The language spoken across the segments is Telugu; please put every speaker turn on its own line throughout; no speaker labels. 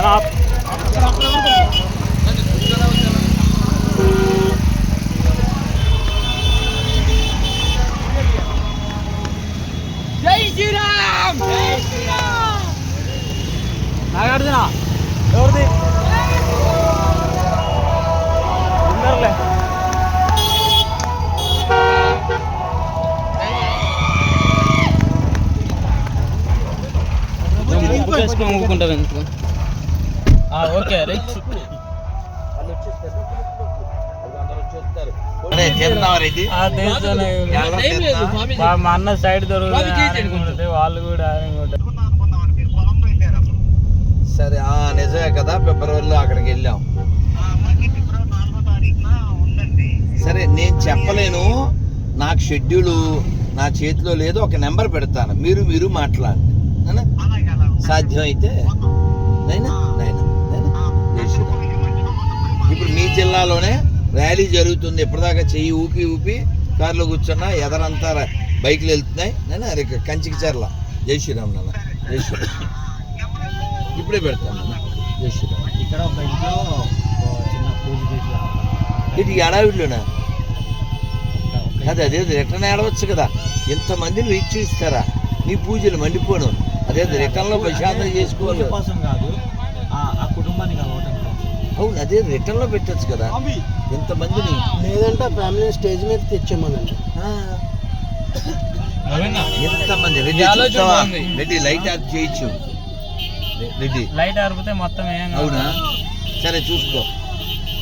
జై శ్రీరామ్, జై శ్రీరామ్.
నాగార్జున ఎవరిది అందరులే ఊరుకుంటారు. Okay right. మా అన్న సైడ్ దొరుకుతుంది వాళ్ళు కూడా.
సరే నిజమే కదా, ఫిబ్రవరిలో అక్కడికి వెళ్ళాం. సరే నేను చెప్పలేను, నాకు షెడ్యూలు నా చేతిలో లేదు. ఒక నెంబర్ పెడతాను, మీరు మాట్లాడండి. సాధ్యమైతే ఇప్పుడు మీ జిల్లాలోనే ర్యాలీ జరుగుతుంది. ఇప్పటిదాకా చెయ్యి ఊపి కారులో కూర్చున్నా ఎదరంతా బైక్లు వెళ్తున్నాయి. నేను అది కంచికి చర్ల. జై శ్రీరామ్ నాన్న, జై శ్రీరామ్. ఇప్పుడే పెడతాను నాన్న, జై శ్రీరామ్.
ఇక్కడ ఒక ఇంట్లో చిన్న పూజ చేసి
ఇది ఏడావిడిలోనా? అదే రిటర్న్ ఏడవచ్చు కదా. ఎంతమందిని వీక్షిస్తారా నీ పూజలు మండిపోను. అదే రిటర్న్లో ప్రశాంతం చేసుకోవాలి
కోసం కాదు, ఆ కుటుంబానికి
అవును. అదే రిటర్న్లో పెట్టచ్చు కదా ఎంతమందిని.
లేదంటే ఫ్యామిలీ స్టేజ్ మీద తెచ్చామనండి.
ఎంతమంది రెడ్డి లైట్ ఆఫ్ చేయొచ్చు. రెడ్డి
లైట్ ఆరిపోతే మొత్తం
అవునా? సరే చూసుకో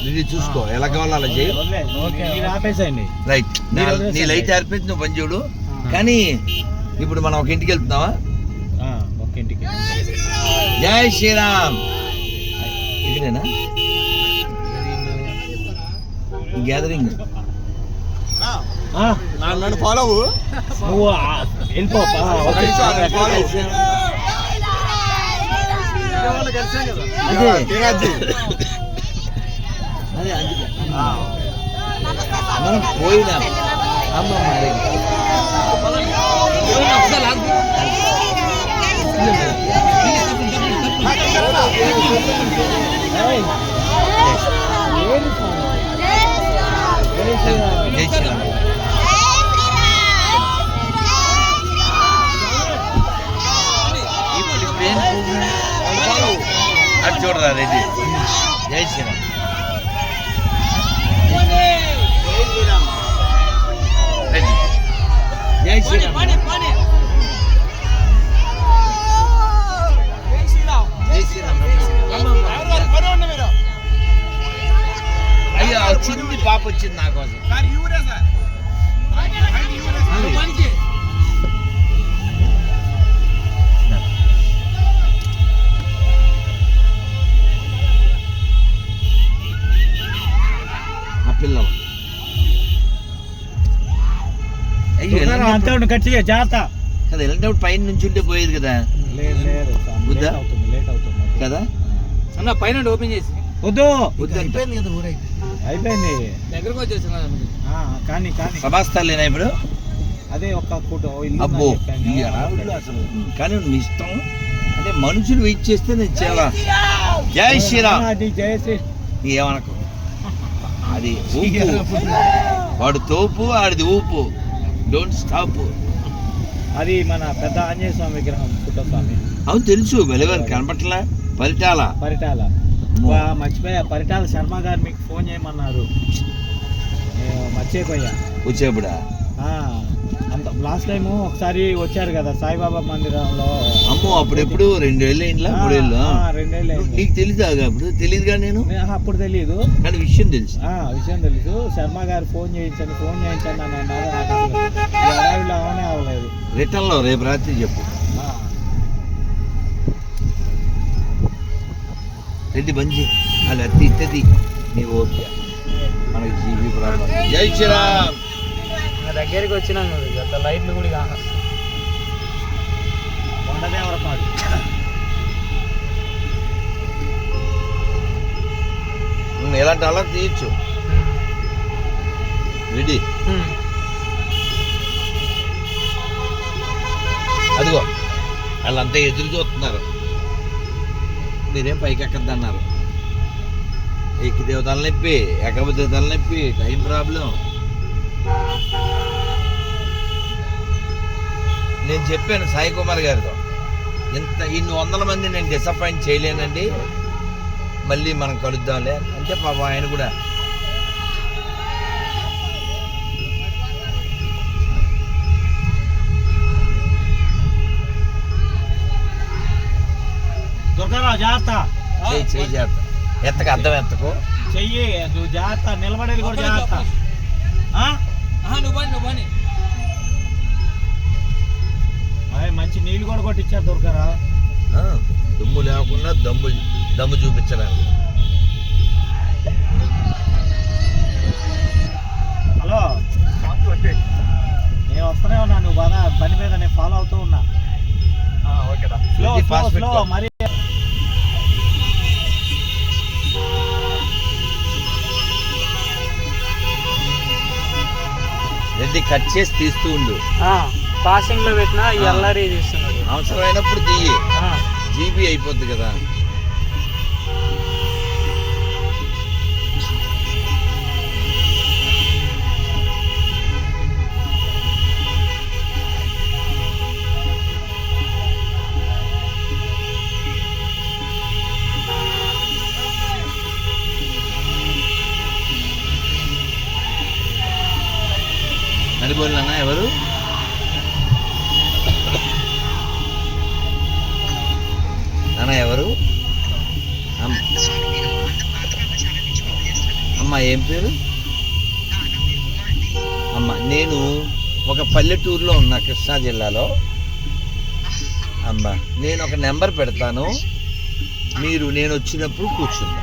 రెడ్డి, చూసుకో ఎలా కావాలో అలా చేయి. రైట్, నీ లైట్ ఆరిపోయింది, నువ్వు పని చూడు. కానీ ఇప్పుడు మనం ఒక ఇంటికి వెళ్తున్నావా?
ఒక ఇంటికి.
జై శ్రీరామ్. ఇక్కడేనా గ్యాదరింగ్?
నన్ను ఫాలో నువ్వు వెళ్ళిపో.
మనం పోయినా అమ్మ అటు చూడరా రెడ్డి. జై శ్రీరామ్. జై శ్రీరామ్. అయ్యో చిన్ని పాప వచ్చింది నా కోసం. ఆ పిల్లలు
అంతా ఖచ్చితంగా జాగ్రత్త
కదా. ఎలాంటప్పుడు పైన నుంచి ఉంటే పోయేది కదా.
లేట్ అవుతుంది
కదా
అన్న. పైన ఓపెన్ చేసి వద్దు
అయిపోయింది కదా. ఊరైతే
అయిపోయింది, దగ్గరకు వచ్చేసి. కానీ
సభాస్థలేనా ఇప్పుడు?
అదే ఒక
అబ్బో అసలు. కానీ మీ ఇష్టం అంటే మనుషులు వెయిట్ చేస్తే నేను చాలా. జై శ్రీరామ్.
జై శ్రీ
ఏమనకు. అది ఊపు, వాడు తోపు, ఆడిది ఊపు. Don't stop.
అది మన పెద్ద ఆంజనేయ స్వామి విగ్రహం, పుట్టస్వామి.
అవును తెలుసు, వెలువని కనపట్లా. పరిటాల
మర్చిపోయా. పరిటాల శర్మ గారు మీకు ఫోన్ చేయమన్నారు, మర్చిపోయా.
వచ్చేప్పుడా?
అంత లాస్ట్ టైం ఒకసారి వచ్చారు కదా సాయిబాబా మందిరంలో.
అమ్మో అప్పుడెప్పుడు 2 ఏళ్ళు అయిందా? 3 ఏళ్ళు?
2 ఏళ్ళు.
నీకు తెలీదా? అప్పుడు తెలియదుగా. నేను
అప్పుడు తెలియదు,
కానీ విషయం తెలుసు.
శర్మ గారు ఫోన్ చేయించండి అని అన్నారు. నాకు అవనే అవ్వలేదు.
రిటర్న్లో రేపు రాత్రి చెప్పు. రెడ్డి బంజీ అది అత్తి ఇత్తది నీ ఓకే. మనకి జీబీ ప్రాబ్లం. జై శ్రీరామ్.
దగ్గరికి వచ్చినాం కదా, లైట్లు కూడా కాదు. కొండదేవరపాడు
ఎలాంటి అలా తీయచ్చు. రెడీ అదిగో వాళ్ళంతా ఎదురు చూస్తున్నారు. మీరేం పైకి ఎక్కద్దన్నారు. ఎక్కితే తలనొప్పి, ఎక్కకపోతే తలనొప్పి, టైం ప్రాబ్లం. నేను చెప్పాను సాయి కుమార్ గారితో, ఇన్ని వందల మంది నేను డిసప్పాయింట్ చేయలేనండి, మళ్ళీ మనం కలుద్దాంలే అంటే పాపం ఆయన కూడా
దుర్గారావు జాగ్రత్త,
చెయ్యి జాగ్రత్త, ఎత్తకు అర్థం ఎత్తకు
చెయ్యి నువ్వు జాగ్రత్త, నిలబడేది కూడా జాగ్రత్త. మంచి నీళ్ళు కూడా కొట్టించారు దుర్గారావు,
దుమ్ము లేకుండా దమ్ము చూపించడానికి.
హలో, నేను వస్తూనే ఉన్నా, నువ్వు బాగా బండి మీద నేను ఫాలో అవుతూ ఉన్నా. మరి
రెడ్డి కట్ చేసి తీస్తూ ఉండు,
పాసింగ్ లో పెట్టినా ఎల్ఆర్ఈ తీస్తున్నాడు.
అవసరమైనప్పుడు తీయి, జీబీ అయిపోద్ది కదా. నడిపోయినా ఎవరు నాన్న, ఎవరు అమ్మ, ఏం పేరు అమ్మ? నేను ఒక పల్లెటూరులో ఉన్నా, కృష్ణా జిల్లాలో. అమ్మ, నేను ఒక నెంబర్ పెడతాను, మీరు నేను వచ్చినప్పుడు కూర్చుందా.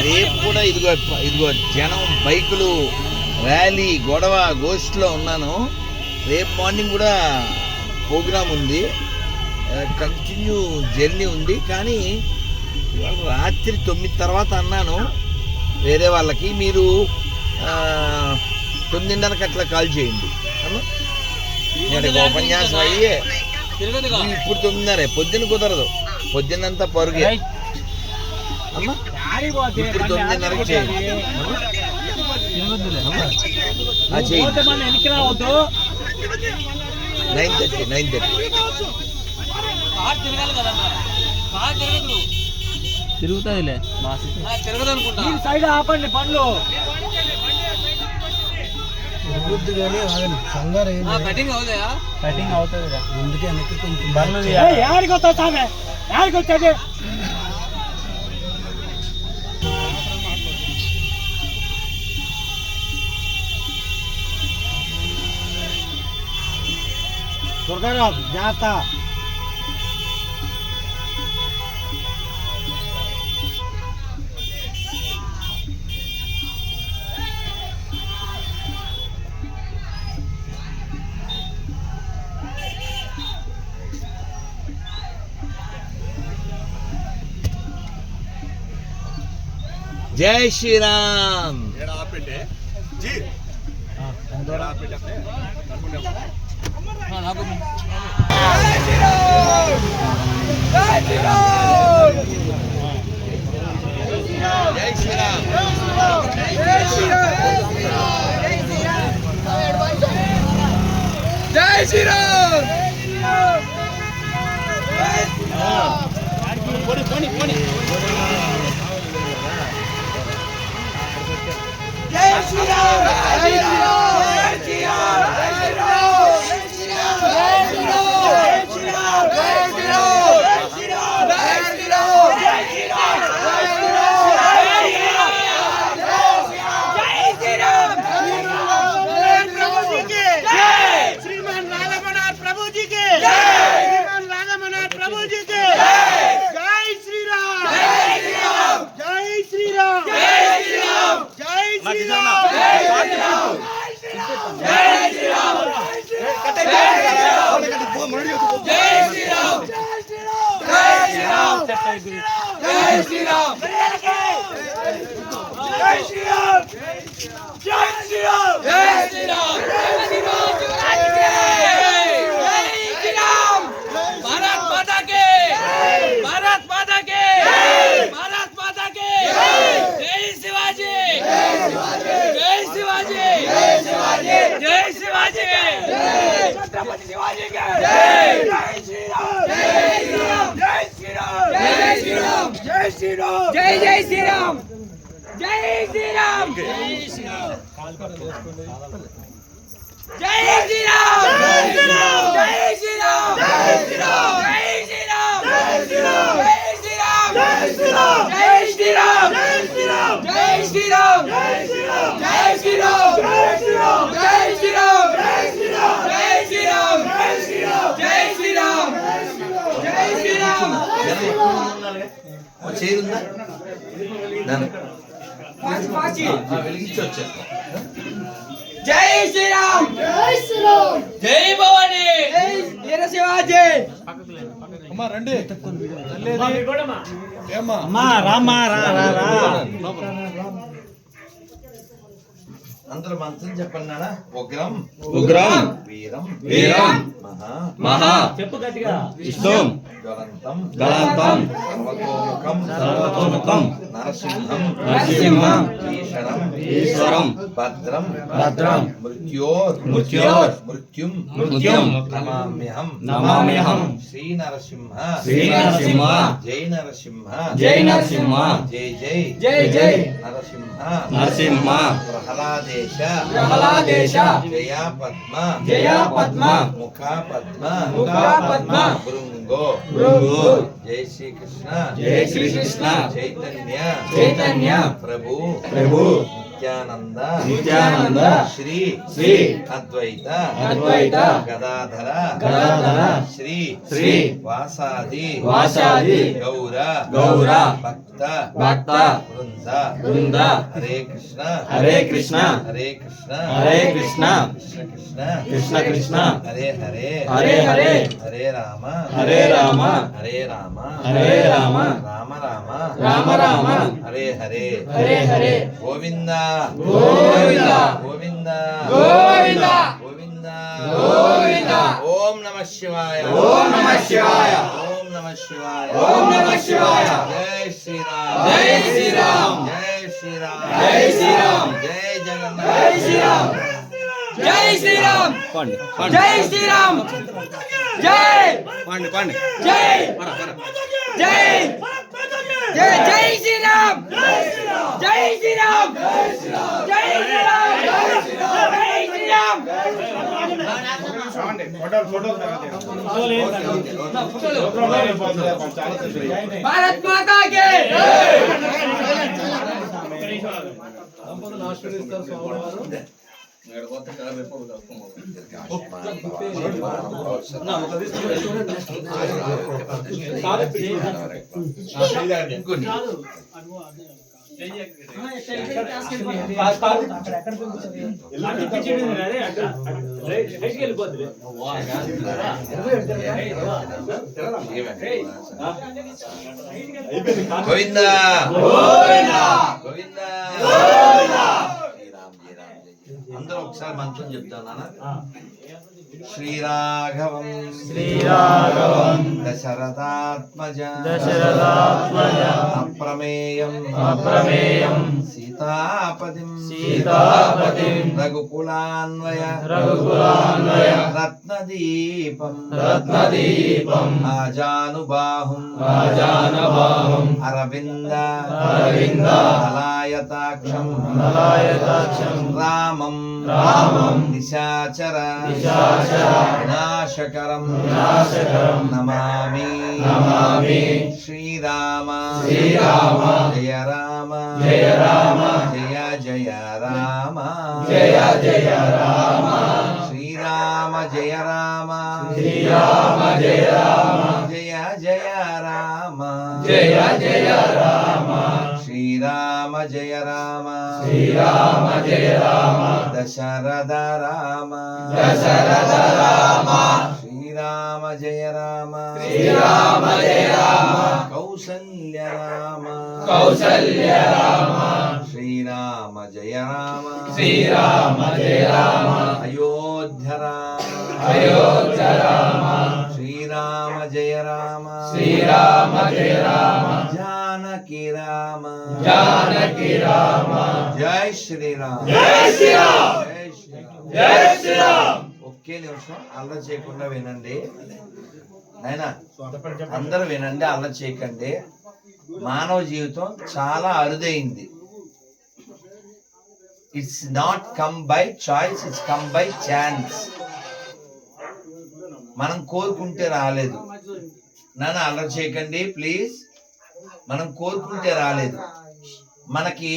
రేపు కూడా ఇదిగో జనం, బైకులు, ర్యాలీ, గొడవ, గోష్ఠిలో ఉన్నాను. రేపు మార్నింగ్ కూడా ప్రోగ్రాం ఉంది, కంటిన్యూ జర్నీ ఉంది. కానీ ఇవాళ రాత్రి 9 తర్వాత అన్నాను వేరే వాళ్ళకి, మీరు 9:30కి అట్లా కాల్ చేయండి. నేను ఉపన్యాసం అయ్యే ఇప్పుడు 9:30, పొద్దున్న కుదరదు, పొద్దున్నంతా పరుగే అమ్మా. ఇప్పుడు 9:30కి చేయండి. 9:30
తిరుగుతుందిలే,
సైడ్ ఆపండి బండ్లు.
కటింగ్ అవుతుంది
అందుకే కొంచెం యాడికి వస్తావు సామె, యాడికి వచ్చేది. దుర్గారావు జాగ్రత్త.
జై శ్రీరామ్. జై శ్రీరామ్. చేరుందా వెలిగించి వచ్చేస్తా.
జై శ్రీరామ్ జై శ్రీరామ్ జై భవాని జై వీరశివాజీ.
అమ్మా రండి అమ్మా రామ్మా రా
అందరూ మంత్రం చెప్పండి నాన్న. ఉగ్రం
ఉగ్రం
వీరం
వీరం
మహా
మహా
చెప్పు గట్టిగా
ఇష్టం
జ్వలంతం
గలాంతం
సర్వతోముఖం
సర్వతోముఖం
నరసింహం
నరసింహం
ఈశ్వరం
ఈశ్వరం
భద్రం
భద్రం
మృత్యోర్ మృత్యుం నమామ్యహం
నమామ్యహం
శ్రీ నరసింహ
శ్రీ నరసింహ
జై నరసింహ
జై నరసింహ
జై జై
జై జై
నరసింహ
నరసింహ
ప్రహ్లాదేశ
ప్రహ్లాదేశ
జయా పద్మ
జయా పద్మ
ముఖా పద్మ
ముఖా పద్మ
భృంగో
భృంగు
జై శ్రీకృష్ణ
జై శ్రీకృష్ణ
చైతన్య
చైతన్య
ప్రభు
ప్రభు
నిత్యానంద
నిత్యానంద
శ్రీ
శ్రీ
అద్వైత
అద్వైత
గదాధర
గదాధర
శ్రీ
శ్రీ
వాసాది
వాసాది
గౌర
గౌర
భక్త
భక్త
వృంద
బృంద
హరే కృష్ణ
హరే కృష్ణ
హరే కృష్ణ
హరే కృష్ణ
కృష్ణ కృష్ణ
కృష్ణ కృష్ణ
హరే హరే
హరే హరే
హరే రామ
హరే రామ
హరే రామ
హరే రామ
రామ రామ
రామ రామ
హరే హరే
హరే హరే
గోవింద
గోవింద
గోవింద
గోవింద
గోవింద
గోవింద
ఓం నమః శివాయ
ఓం నమః శివాయ
ఓం నమః శివాయ
ఓం నమః శివాయ
జై శ్రీరామ్
జై శ్రీరామ్
జై శ్రీరామ్
జై శ్రీరామ్
జై జగన్నాథ్
జై శ్రీరామ్ జై శ్రీరామ్
పండి
జై శ్రీరామ్ జై
పండి పండి
జై జై జై జై శ్రీరామ్ జై శ్రీరామ్ జై శ్రీరామ్ జై శ్రీరామ్ భారత్ మాతా కి
గోవింద
గోవింద
గోవింద అందరూ ఒకసారి మంత్రం చెప్తానా. శ్రీరాఘవం
శ్రీరాఘవం
దశరథాత్మజ
దశరథాత్మజ
అప్రమేయం
అప్రమేయం
సీతాపతిం
సీతాపతిం
రఘుకులాన్వయ
రఘుకులాన్వయ
రత్నదీపం
రత్నదీపం
ఆజానుబాహుం
ఆజానబాహుం
అరవింద
అరవింద
దళాయతాక్షం
దళాయతాక్షం
రామం
రామం
నిశాచర
నిశాచర
వినాశకరం
వినాశకరం
నమామి
నమామి
శ్రీరామ
శ్రీరామ
జయ రామ
జయ రామ
జయ జయ రామ
జయ జయ రామ
శ్రీరామ జయ రామ
శ్రీరామ జయ రామ
జయ జయ రామ
జయ జయ రామ
శ్రీరామ జయ రామ
శ్రీరామ జయ రామ
దశరథ రామ
దశరథ రామ
శ్రీరామ జయ రామ
శ్రీరామ జయ రామ
కౌసల్య రామ
కౌసల్య రామ
శ్రీరామ జయ రామ
శ్రీరామ జయ రామ
అయోధ్య రామ
అయోధ్య రామ
శ్రీరామ జయ రామ
శ్రీరామ జయ రామ
జానకి రామ
జానకి రామ
జై శ్రీరామ్
జై శ్రీరామ్
జై శ్రీరామ్
జై శ్రీరామ్
ఒకే నిమిషం అల్లరి చేయకుండా వినండి అయినా అందరూ వినండి, అల్లరి చేయకండి. మానవ జీవితం చాలా అరుదైంది. It's not come by choice, it's come by chance. మనం కోరుకుంటే రాలేదు. నన్ను అల్లరి చేయకండి ప్లీజ్. మనం కోరుకుంటే రాలేదు. మనకి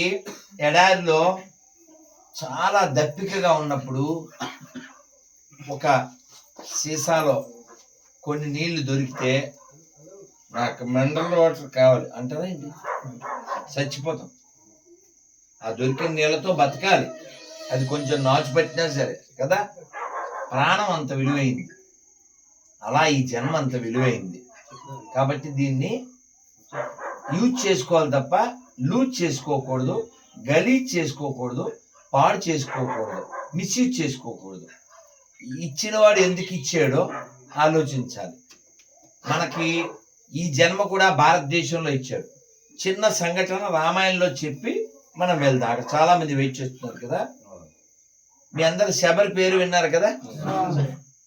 ఎడారిలో చాలా దప్పికగా ఉన్నప్పుడు ఒక సీసాలో కొన్ని నీళ్లు దొరికితే నాకు మినరల్ వాటర్ కావాలి అంటారా ఏంటి? చచ్చిపోతాం. ఆ దొరికిన నీళ్ళతో బతకాలి. అది కొంచెం నాచు పట్టినా సరే కదా. ప్రాణం అంత విలువైంది, అలా ఈ జన్మ అంత విలువైంది. కాబట్టి దీన్ని యూజ్ చేసుకోవాలి తప్ప లూజ్ చేసుకోకూడదు, గలీజ్ చేసుకోకూడదు, పాడు చేసుకోకూడదు, మిస్యూజ్ చేసుకోకూడదు. ఇచ్చినవాడు ఎందుకు ఇచ్చాడో ఆలోచించాలి. మనకి ఈ జన్మ కూడా భారతదేశంలో ఇచ్చాడు. చిన్న సంఘటన రామాయణంలో చెప్పి మనం వెళ్దాం. అక్కడ చాలా మంది వెయిట్ చేస్తున్నారు కదా. మీ అందరు శబరి పేరు విన్నారు కదా.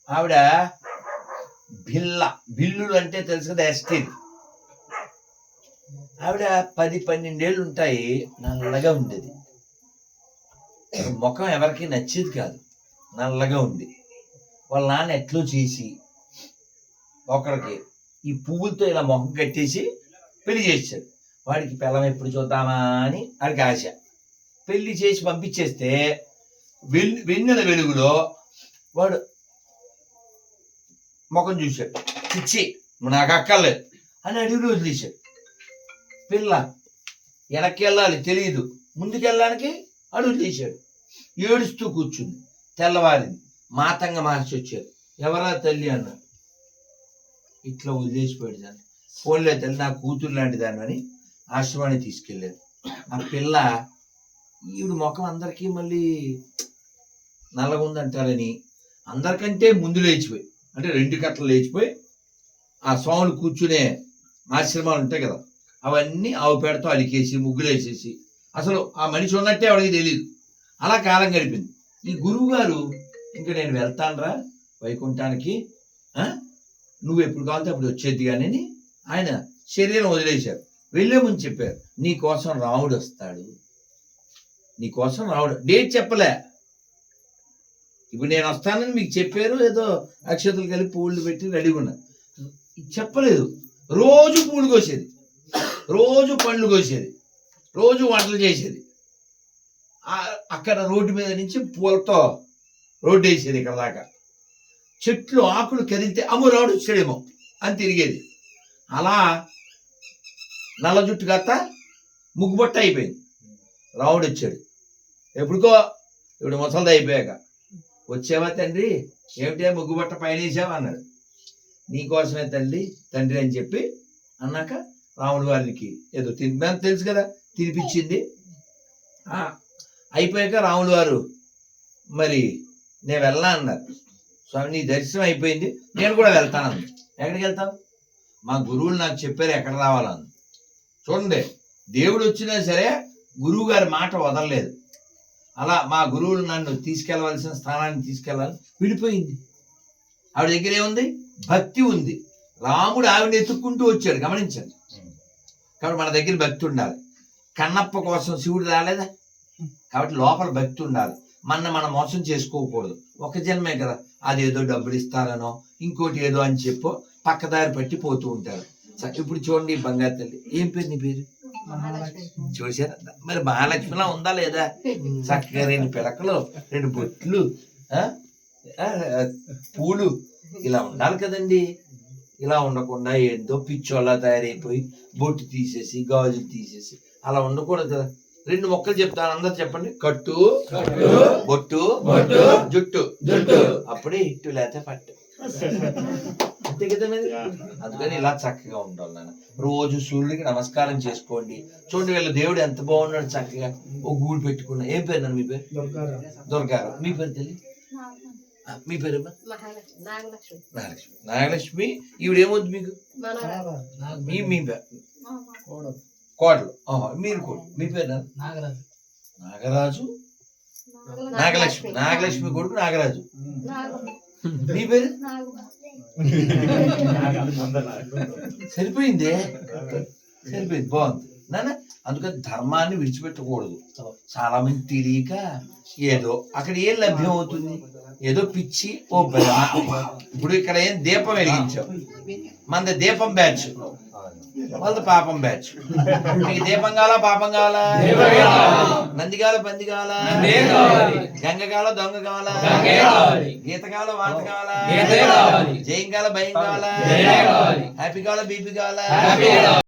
ఆవిడ బిల్లులు అంటే తెలుసు కదా, ఎస్టీల్. ఆవిడ 10-12 ఏళ్ళు ఉంటాయి, నల్లగా ఉండేది. ముఖం ఎవరికి నచ్చేది కాదు, నల్లగా ఉంది. వాళ్ళ నాన్న ఎట్లో చేసి ఒకరికి ఈ పువ్వులతో ఇలా మొహం కట్టేసి పెళ్లి చేశాడు. వాడికి పిల్లం ఎప్పుడు చూద్దామా అని వాడికి ఆశ. పెళ్లి చేసి పంపించేస్తే వెన్నెల వెలుగులో వాడు ముఖం చూశాడు. పిచ్చి, నాకు అక్కర్లేదు అని అడిగి వదిలేశాడు. పిల్ల వెనక్కి వెళ్ళాలి తెలియదు, ముందుకెళ్ళడానికి అడుగు తీశాడు. ఏడుస్తూ కూర్చుంది. తెల్లవారింది. మాతంగ మహర్షి వచ్చారు. ఎవరా తల్లి అన్నారు. ఇట్లా వదిలేసిపోయాడు దాన్ని. ఫోన్లే తల్లి, నా కూతురు లాంటి దాన్ని అని ఆశ్రమాన్ని తీసుకెళ్ళారు. ఆ పిల్ల ఈవిడ ముఖం అందరికీ మళ్ళీ నల్లగా ఉందంటారని అందరికంటే ముందు లేచిపోయి, అంటే 2 కట్టలు లేచిపోయి ఆ స్వాములు కూర్చునే ఆశ్రమాలు ఉంటాయి కదా, అవన్నీ ఆవు పేడతో అలికేసి ముగ్గులు వేసేసి అసలు ఆ మనిషి ఉన్నట్టే ఆవిడకి తెలియదు. అలా కాలం గడిపింది. ఈ గురువు గారు ఇంకా నేను వెళ్తానురా వైకుంఠానికి, నువ్వు ఎప్పుడు కావాలంటే అప్పుడు వచ్చేది కానీ ఆయన శరీరం వదిలేశారు. వెళ్ళే ముందు చెప్పారు, నీ కోసం రాముడు వస్తాడు, నీ కోసం రాముడు. డేట్ చెప్పలే. ఇప్పుడు నేను వస్తానని మీకు చెప్పారు, ఏదో అక్షతలు కలిపి పూలు పెట్టి రెడీగా ఉన్నా. చెప్పలేదు. రోజు పూలు కోసేది, రోజు పండ్లు కోసేది, రోజు వంటలు చేసేది. అక్కడ రోడ్డు మీద నుంచి పూలతో రోడ్డు వేసేది ఇక్కడ దాకా. చెట్లు ఆకులు కదిలితే అమ్ము రావుడు వచ్చాడేమో అని తిరిగేది. అలా నల్ల జుట్టు కాస్త ముగ్గుబొట్ట అయిపోయింది. రావుడు వచ్చాడు. ఎప్పుడుకో ఇప్పుడు ముసలిది అయిపోయాక, వచ్చావా తండ్రి, ఏమిటే ముగ్గుబొట్ట పైన వేసావా అన్నాడు. నీకోసమే తండ్రి అని చెప్పి అన్నాక రాముడు వారికి ఏదో తిని తెలుసు కదా తినిపించింది. అయిపోయాక రాముడు వారు మరి నేను వెళ్ళా అన్నారు. స్వామి నీ దర్శనం అయిపోయింది, నేను కూడా వెళ్తాను. ఎక్కడికి వెళ్తావు? మా గురువులు నాకు చెప్పారు ఎక్కడ రావాలని. చూడండి, దేవుడు వచ్చినా సరే గురువు గారి మాట వదలలేదు. అలా మా గురువులు నన్ను తీసుకెళ్లవలసిన స్థానాన్ని తీసుకెళ్ళాలని విడిపోయింది. ఆవిడ దగ్గర ఏముంది? భక్తి ఉంది. రాముడు ఆవిడని ఎత్తుక్కుంటూ వచ్చాడు, గమనించండి. కాబట్టి మన దగ్గర భక్తి ఉండాలి. కన్నప్ప కోసం శివుడు రాలేదా? కాబట్టి లోపల భక్తి ఉండాలి. మనం మోసం చేసుకోకూడదు. ఒక జన్మే కదా, అదేదో డబ్బులు ఇస్తారనో ఇంకోటి ఏదో అని చెప్పో పక్కదారి పట్టి పోతూ ఉంటారు. ఇప్పుడు చూడండి, బంగారు తల్లి, ఏం పేరు నీ పేరు? చూసారా? మరి మహాలక్ష్మిలా ఉందా లేదా? చక్కగా 2 పిలకలు, 2 బొట్లు, పూలు, ఇలా ఉండాలి కదండి. ఇలా ఉండకుండా ఏందో పిచ్చోళ్ళ తయారైపోయి బొట్టు తీసేసి గాజులు తీసేసి అలా ఉండకూడదు కదా. 2 మొక్కలు చెప్తాను, అందరు చెప్పండి. కట్టు, బొట్టు, జుట్టు. అప్పుడే ఇట్టు లేతే పట్టు. అంతే కదా మరి. అందుకని ఇలా చక్కగా ఉండాలి నాన్న. రోజు సూర్యుడికి నమస్కారం చేసుకోండి. చూడండి వీళ్ళ దేవుడు ఎంత బాగున్నాడు, చక్కగా ఒక గూడు పెట్టుకున్నా. ఏం పేరు నాన్న మీ పేరు? దుర్గారావు. మీ పేరు తెలియదు? మీ పేరు నాగలక్ష్మి. ఈవిడేమవుద్ది మీకు? మీ కోడలు. మీరు కూడా. మీ పేరు నాగరాజు. నాగలక్ష్మి కొడుకు నాగరాజు. నీ పేరు సరిపోయిందే, సరిపోయింది, బాగుంది నాన్న. అందుకని ధర్మాన్ని విడిచిపెట్టకూడదు. చాలా మంది తెలియక ఏదో అక్కడ ఏం లభ్యం అవుతుంది, ఏదో పిచ్చి ఓ భ్రమ. ఇప్పుడు ఇక్కడ ఏం దీపం వెలిగించాం, మనది దీపం బ్యాచ్, వాళ్ళది పాపం బ్యాచ్. మీకు దీపం కావాలా పాపం కావాలా? నంది కావాలా పంది కావాలా? గంగ కావాలా దొంగ కావాలా? గీత కావాలా వాత కావాలా? జయం కావాలా భయం కావాలా? హ్యాపీ కావాలా బీపీ కావాలా?